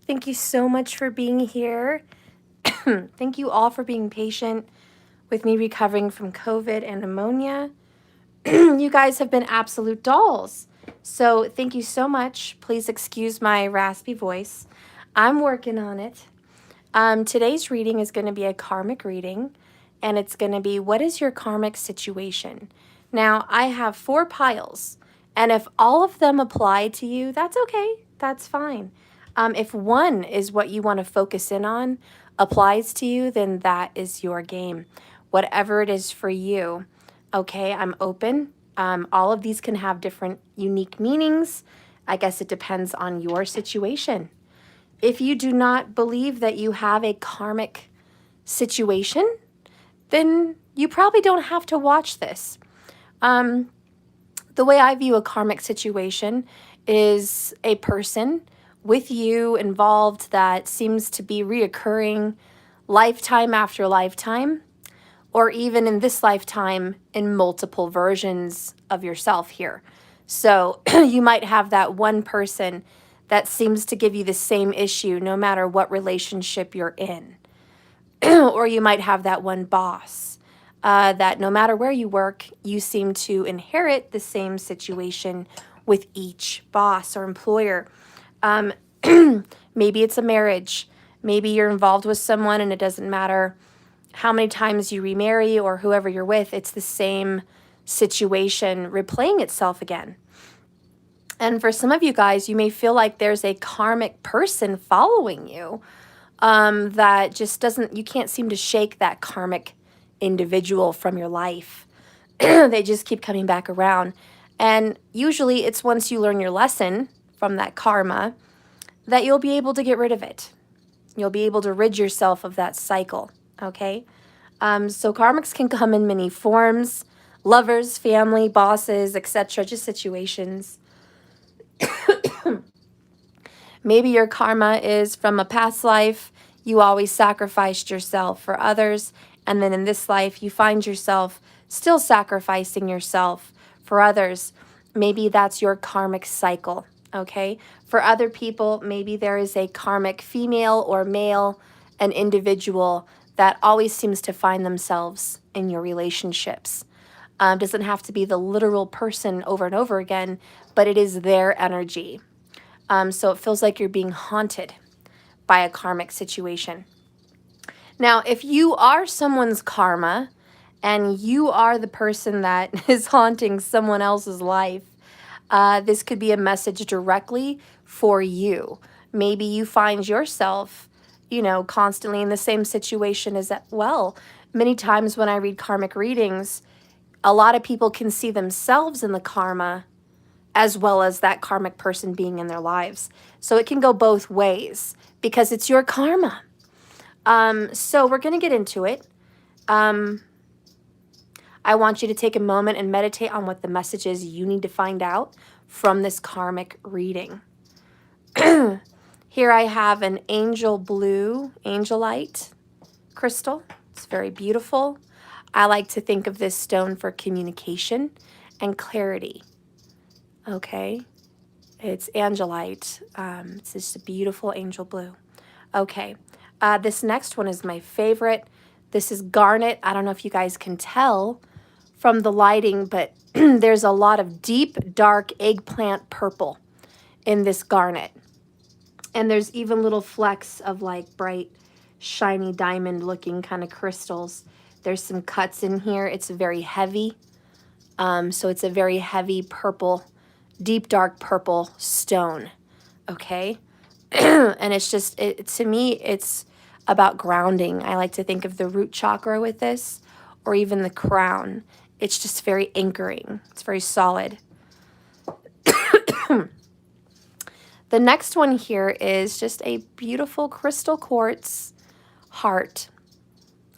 Thank you so much for being here. Thank you all for being patient with me recovering from COVID and pneumonia. You guys have been absolute dolls. So thank you so much. Please excuse my raspy voice. I'm working on it. Today's reading is going to be a karmic reading, and it's going to be, what is your karmic situation? Now, I have 4 piles, and if all of them apply to you, that's okay. That's fine. If one is what you want to focus in on, applies to you, then that is your game. Whatever it is for you, okay, I'm open. All of these can have different unique meanings. I guess it depends on your situation. If you do not believe that you have a karmic situation, then you probably don't have to watch this. The way I view a karmic situation is a person with you involved that seems to be reoccurring lifetime after lifetime, or even in this lifetime in multiple versions of yourself here. So you might have that one person that seems to give you the same issue no matter what relationship you're in. Or you might have that one boss that no matter where you work, you seem to inherit the same situation with each boss or employer. Maybe it's a marriage. Maybe you're involved with someone and it doesn't matter how many times you remarry or whoever you're with, it's the same situation replaying itself again. And for some of you guys, you may feel like there's a karmic person following you that just doesn't, you can't seem to shake that karmic individual from your life. They just keep coming back around. And usually it's once you learn your lesson from that karma that you'll be able to get rid of it. You'll be able to rid yourself of that cycle, okay? So karmics can come in many forms: lovers, family, bosses, etc., just situations. Maybe your karma is from a past life. You always sacrificed yourself for others, and then in this life, you find yourself still sacrificing yourself for others. Maybe that's your karmic cycle, okay? For other people, maybe there is a karmic female or male, an individual that always seems to find themselves in your relationships. Doesn't have to be the literal person over and over again, but it is their energy. So it feels like you're being haunted by a karmic situation. Now, if you are someone's karma and you are the person that is haunting someone else's life, this could be a message directly for you. Maybe you find yourself, constantly in the same situation as well. Many times when I read karmic readings, a lot of people can see themselves in the karma as well as that karmic person being in their lives. So it can go both ways because it's your karma. So we're going to get into it. I want you to take a moment and meditate on what the message is you need to find out from this karmic reading. Here I have an angel blue angelite crystal. It's very beautiful. I like to think of this stone for communication and clarity. Okay, it's angelite. It's just a beautiful angel blue. Okay, this next one is my favorite. This is garnet. I don't know if you guys can tell from the lighting, but there's a lot of deep, dark eggplant purple in this garnet. And there's even little flecks of like bright, shiny diamond looking kind of crystals. There's some cuts in here. It's very heavy. So it's a very heavy purple, deep, dark purple stone. Okay. And it's just, to me, it's about grounding. I like to think of the root chakra with this, or even the crown. It's just very anchoring. It's very solid. The next one here is just a beautiful crystal quartz heart.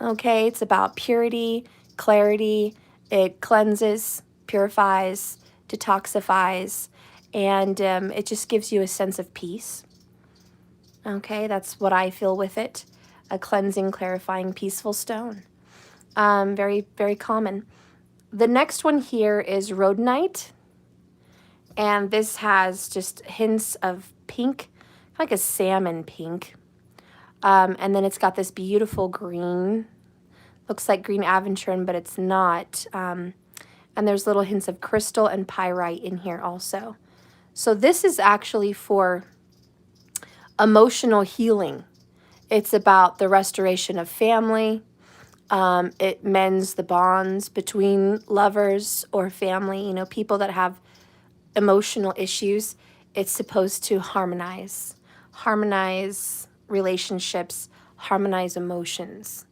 Okay, it's about purity, clarity. It cleanses, purifies, detoxifies, and it just gives you a sense of peace. Okay, that's what I feel with it. A cleansing, clarifying, peaceful stone. Very, very common. The next one here is rhodonite. And this has just hints of pink, like a salmon pink. And then it's got this beautiful green. Looks like green aventurine, but it's not. And there's little hints of crystal and pyrite in here also. So this is actually for emotional healing. It's about the restoration of family. It mends the bonds between lovers or family, you know, people that have emotional issues. It's supposed to harmonize relationships, harmonize emotions.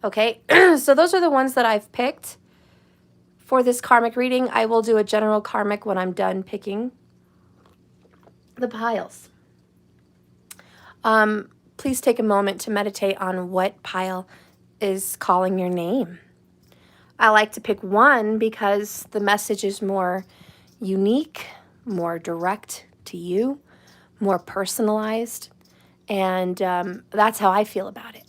Okay, so those are the ones that I've picked for this karmic reading. I will do a general karmic when I'm done picking the piles. Please take a moment to meditate on what pile is calling your name. I like to pick one because the message is more unique, more direct to you, more personalized, and that's how I feel about it.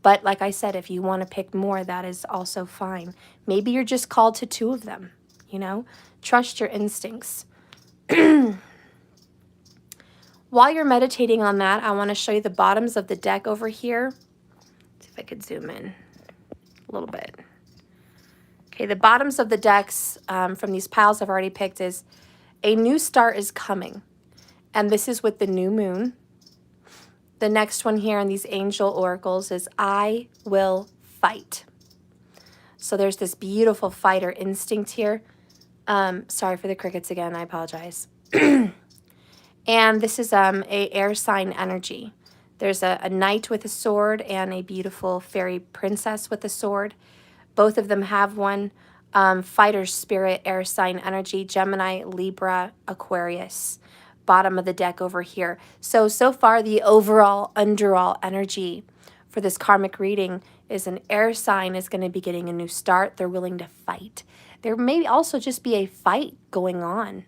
But like I said, if you want to pick more, that is also fine. Maybe you're just called to 2 of them, you know? Trust your instincts. While you're meditating on that, I want to show you the bottoms of the deck over here. See if I could zoom in a little bit. Okay, the bottoms of the decks from these piles I've already picked is a new start is coming. And this is with the new moon. The next one here in these angel oracles is I will fight. So there's this beautiful fighter instinct here. Sorry for the crickets again, I apologize. And this is a air sign energy. There's a knight with a sword and a beautiful fairy princess with a sword. Both of them have one. Fighter spirit, air sign energy, Gemini, Libra, Aquarius. Bottom of the deck over here. So far the overall underall energy for this karmic reading is an air sign is going to be getting a new start. They're willing to fight. There may also just be a fight going on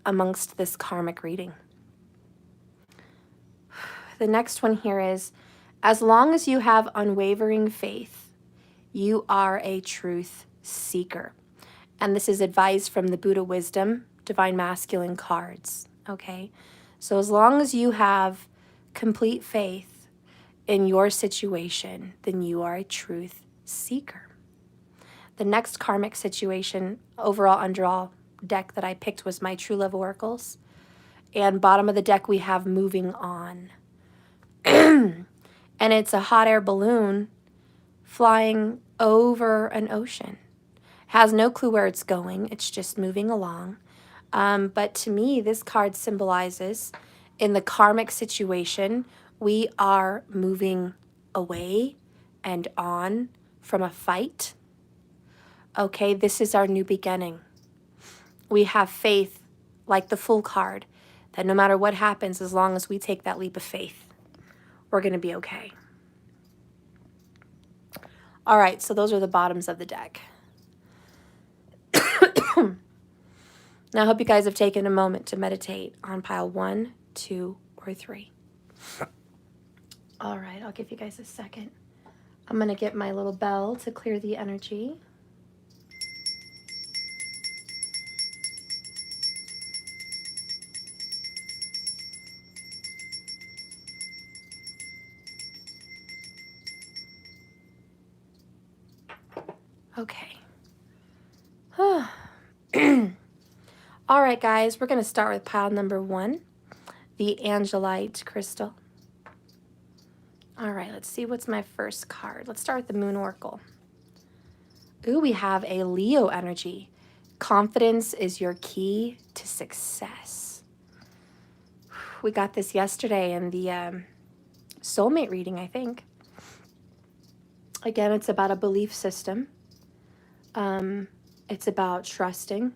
amongst this karmic reading. The next one here is, as long as you have unwavering faith, you are a truth seeker. And this is advised from the Buddha Wisdom, Divine Masculine cards, okay? So as long as you have complete faith in your situation, then you are a truth seeker. The next karmic situation, overall, underall deck that I picked was my True Love Oracles. And bottom of the deck, we have moving on. And it's a hot air balloon flying over an ocean. Has no clue where it's going. It's just moving along. But to me, this card symbolizes in the karmic situation, we are moving away and on from a fight. Okay, this is our new beginning. We have faith, like the Fool card, that no matter what happens, as long as we take that leap of faith, we're going to be okay. All right, so those are the bottoms of the deck. Now, I hope you guys have taken a moment to meditate on pile 1, 2, or 3. All right, I'll give you guys a second. I'm going to get my little bell to clear the energy. Okay. All right, guys, we're going to start with pile number 1, the Angelite crystal. All right, let's see what's my first card. Let's start with the Moon Oracle. Ooh, we have a Leo energy. Confidence is your key to success. We got this yesterday in the soulmate reading, I think. Again, it's about a belief system. It's about trusting,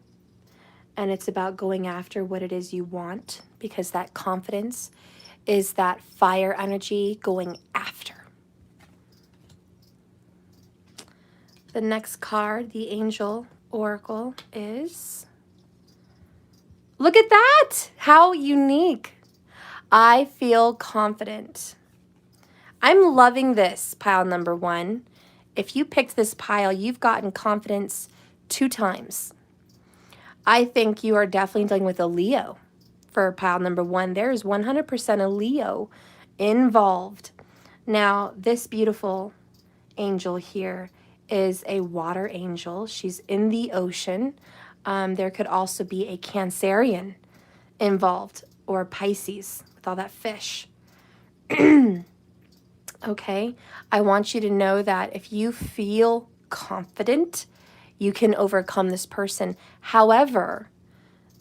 and it's about going after what it is you want, because that confidence is that fire energy going after. The next card, the Angel Oracle, is... Look at that! How unique. I feel confident. I'm loving this, pile number 1. If you picked this pile, you've gotten confidence 2 times. I think you are definitely dealing with a Leo for pile number 1. There is 100% a Leo involved. Now, this beautiful angel here is a water angel. She's in the ocean. There could also be a Cancerian involved, or Pisces with all that fish. Okay, I want you to know that if you feel confident, you can overcome this person. However,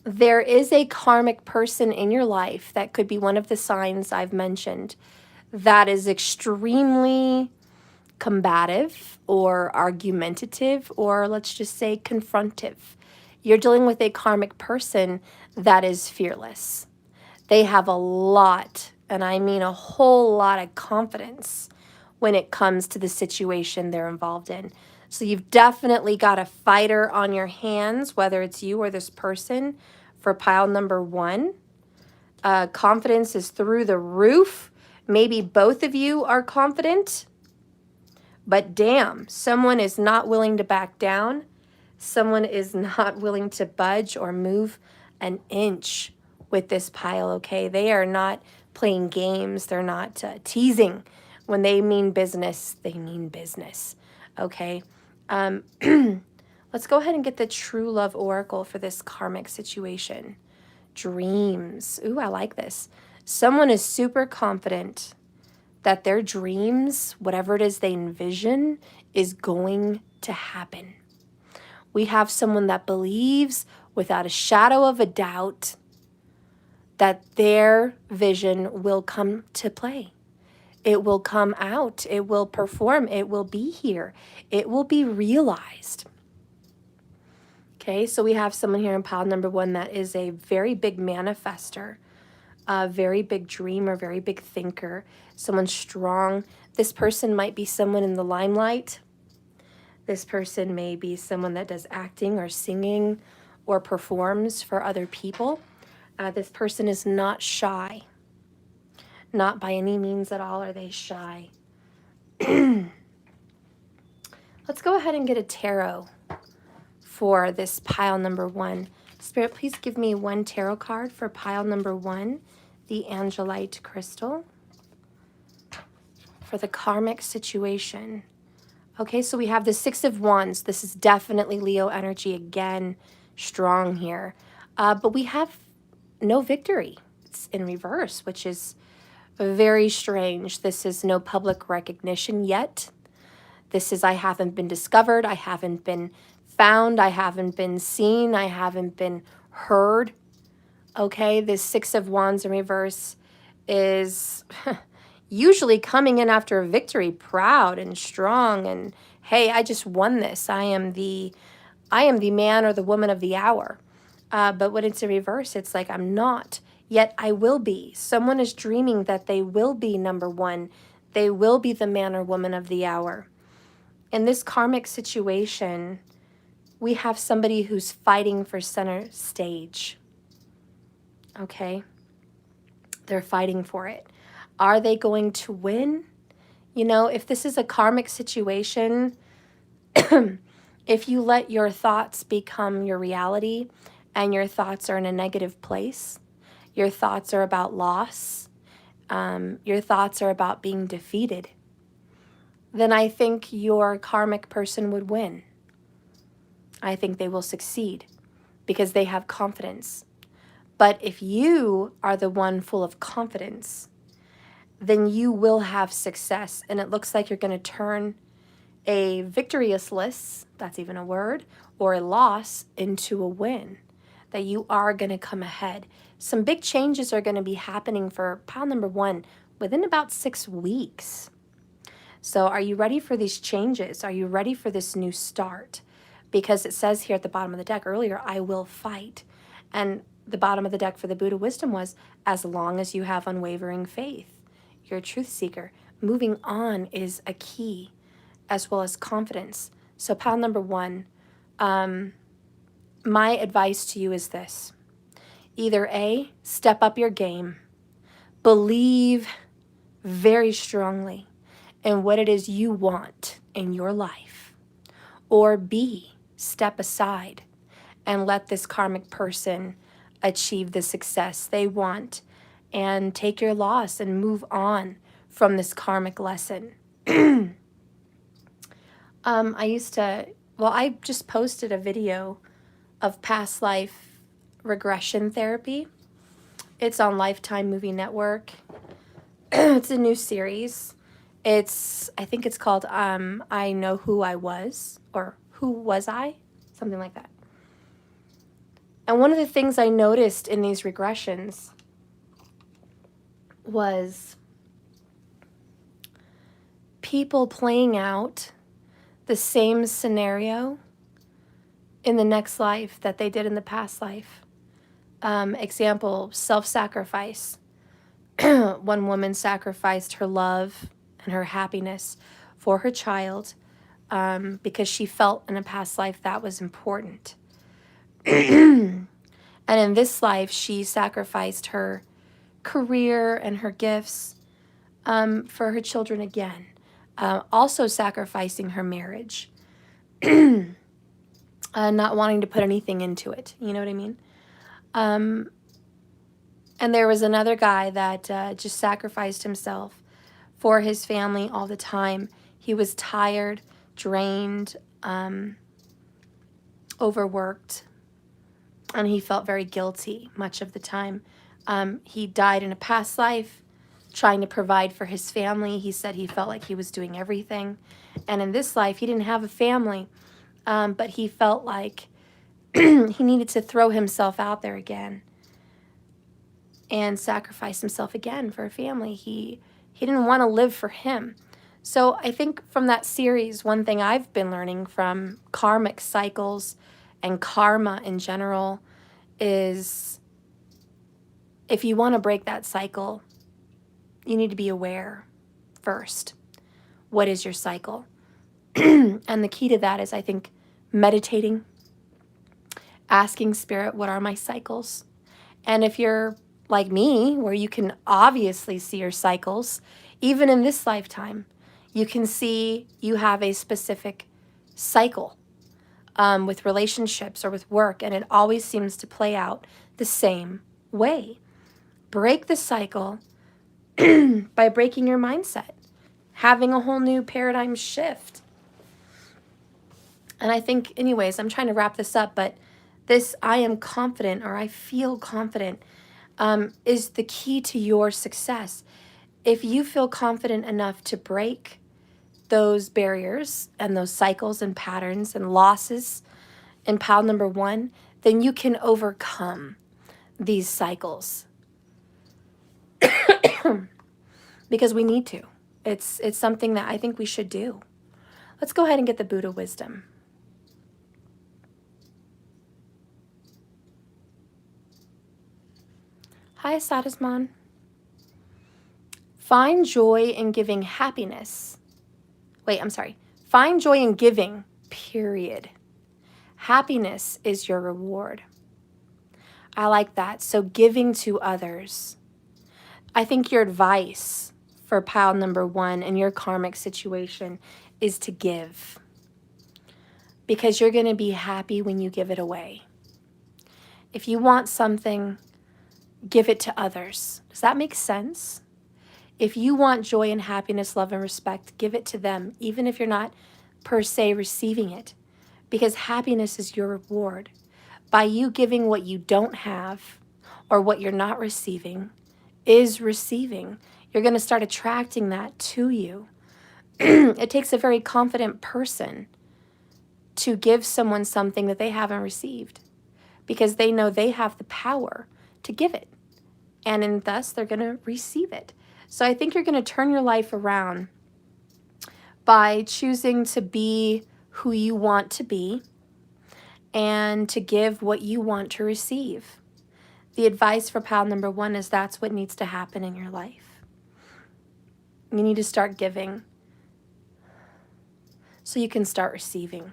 there is a karmic person in your life that could be one of the signs I've mentioned that is extremely combative or argumentative, or let's just say confrontive. You're dealing with a karmic person that is fearless. They have a lot, and I mean a whole lot of confidence when it comes to the situation they're involved in. So you've definitely got a fighter on your hands, whether it's you or this person, for pile number 1. Confidence is through the roof. Maybe both of you are confident, but damn, someone is not willing to back down. Someone is not willing to budge or move an inch with this pile, okay? They are not playing games. They're not teasing. When they mean business, they mean business, okay? Let's go ahead and get the true love oracle for this karmic situation. Dreams. Ooh, I like this. Someone is super confident that their dreams, whatever it is they envision, is going to happen. We have someone that believes without a shadow of a doubt that their vision will come to play. It will come out. It will perform. It will be here. It will be realized. Okay, so we have someone here in pile number 1 that is a very big manifester, a very big dreamer, very big thinker, someone strong. This person might be someone in the limelight. This person may be someone that does acting or singing or performs for other people. This person is not shy. Not by any means at all are they shy. Let's go ahead and get a tarot for this pile number 1. Spirit, please give me 1 tarot card for pile number 1, the Angelite crystal, for the karmic situation. Okay, so we have the 6 of Wands. This is definitely Leo energy again, strong here. But we have no victory. It's in reverse, which is very strange. This is no public recognition yet. This is I haven't been discovered. I haven't been found. I haven't been seen. I haven't been heard. Okay, this 6 of Wands in reverse is usually coming in after a victory, proud and strong, and hey, I just won this. I am the man or the woman of the hour. But when it's in reverse, it's like I'm not, yet I will be. Someone is dreaming that they will be number 1. They will be the man or woman of the hour. In this karmic situation, we have somebody who's fighting for center stage. Okay? They're fighting for it. Are they going to win? You know, if this is a karmic situation, if you let your thoughts become your reality and your thoughts are in a negative place, your thoughts are about loss, your thoughts are about being defeated, then I think your karmic person would win. I think they will succeed because they have confidence. But if you are the one full of confidence, then you will have success. And it looks like you're going to turn a victorious, that's even a word, or a loss into a win, that you are going to come ahead. Some big changes are going to be happening for pile number 1 within about 6 weeks. So are you ready for these changes? Are you ready for this new start? Because it says here at the bottom of the deck earlier, I will fight. And the bottom of the deck for the Buddha wisdom was, as long as you have unwavering faith, you're a truth seeker. Moving on is a key, as well as confidence. So pile number 1, my advice to you is this. Either A, step up your game, believe very strongly in what it is you want in your life, or B, step aside and let this karmic person achieve the success they want and take your loss and move on from this karmic lesson. I just posted a video of past life regression therapy. It's on Lifetime Movie Network. It's a new series. I think it's called I Know Who I Was, or Who Was I? Something like that. And one of the things I noticed in these regressions was people playing out the same scenario in the next life that they did in the past life. Example, self-sacrifice. One woman sacrificed her love and her happiness for her child because she felt in a past life that was important. And in this life, she sacrificed her career and her gifts for her children again. Also sacrificing her marriage. Not wanting to put anything into it. You know what I mean? And there was another guy that just sacrificed himself for his family all the time. He was tired, drained, overworked, and he felt very guilty much of the time. He died in a past life trying to provide for his family. He said he felt like he was doing everything. And in this life, he didn't have a family, but he felt like he needed to throw himself out there again and sacrifice himself again for a family. He didn't want to live for him. So I think from that series, one thing I've been learning from karmic cycles and karma in general is if you want to break that cycle, you need to be aware first. What is your cycle? And the key to that is, I think, meditating, asking Spirit, what are my cycles? And if you're like me, where you can obviously see your cycles, even in this lifetime, you can see you have a specific cycle with relationships or with work, and it always seems to play out the same way. Break the cycle by breaking your mindset, having a whole new paradigm shift. And I think, anyways, I'm trying to wrap this up, but this I am confident, or I feel confident, is the key to your success. If you feel confident enough to break those barriers and those cycles and patterns and losses in pile number 1, then you can overcome these cycles. Because we need to. It's something that I think we should do. Let's go ahead and get the Buddha wisdom. Hi, Sadisman. Find joy in giving happiness. Find joy in giving, period. Happiness is your reward. I like that. So giving to others. I think your advice for pile number 1 in your karmic situation is to give. Because you're going to be happy when you give it away. If you want something, give it to others. Does that make sense? If you want joy and happiness, love and respect, give it to them, even if you're not per se receiving it. Because happiness is your reward. By you giving what you don't have or what you're not receiving is receiving. You're going to start attracting that to you. It takes a very confident person to give someone something that they haven't received because they know they have the power to give it. And thus, they're going to receive it. So I think you're going to turn your life around by choosing to be who you want to be and to give what you want to receive. The advice for pile number 1 is that's what needs to happen in your life. You need to start giving so you can start receiving.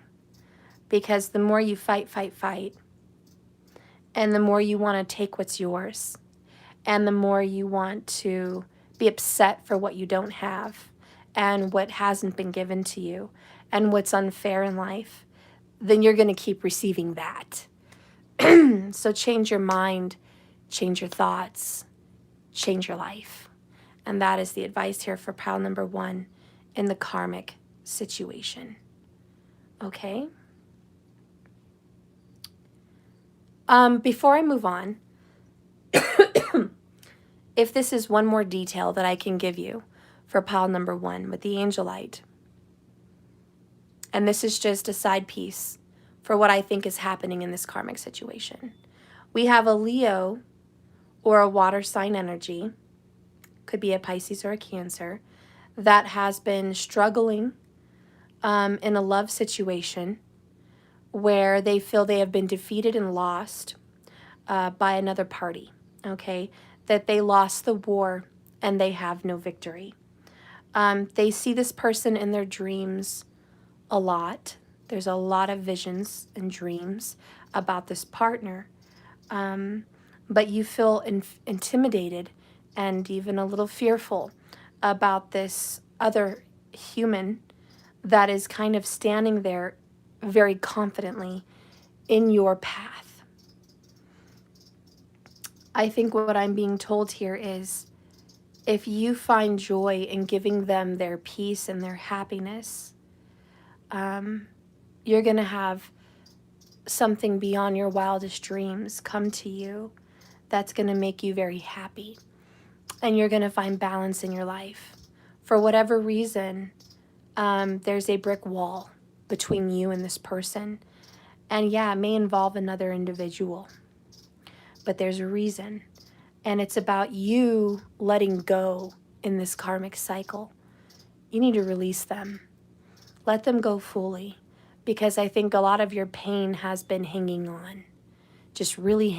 Because the more you fight, and the more you want to take what's yours, and the more you want to be upset for what you don't have and what hasn't been given to you and what's unfair in life, then you're going to keep receiving that. So change your mind change your thoughts, change your life. And that is the advice here for pile number 1 in the karmic situation. Okay? Before I move on, if this is one more detail that I can give you for pile number 1 with the angel light, and this is just a side piece for what I think is happening in this karmic situation. We have a Leo or a water sign energy, could be a Pisces or a Cancer, that has been struggling in a love situation where they feel they have been defeated and lost by another party, okay? That they lost the war and they have no victory. They see this person in their dreams a lot. There's a lot of visions and dreams about this partner. But you feel intimidated and even a little fearful about this other human that is kind of standing there very confidently in your path. I think what I'm being told here is if you find joy in giving them their peace and their happiness, you're going to have something beyond your wildest dreams come to you that's going to make you very happy. And you're going to find balance in your life. For whatever reason, there's a brick wall between you and this person. And yeah, it may involve another individual. But there's a reason. And it's about you letting go in this karmic cycle. You need to release them. Let them go fully. Because I think a lot of your pain has been hanging on. Just really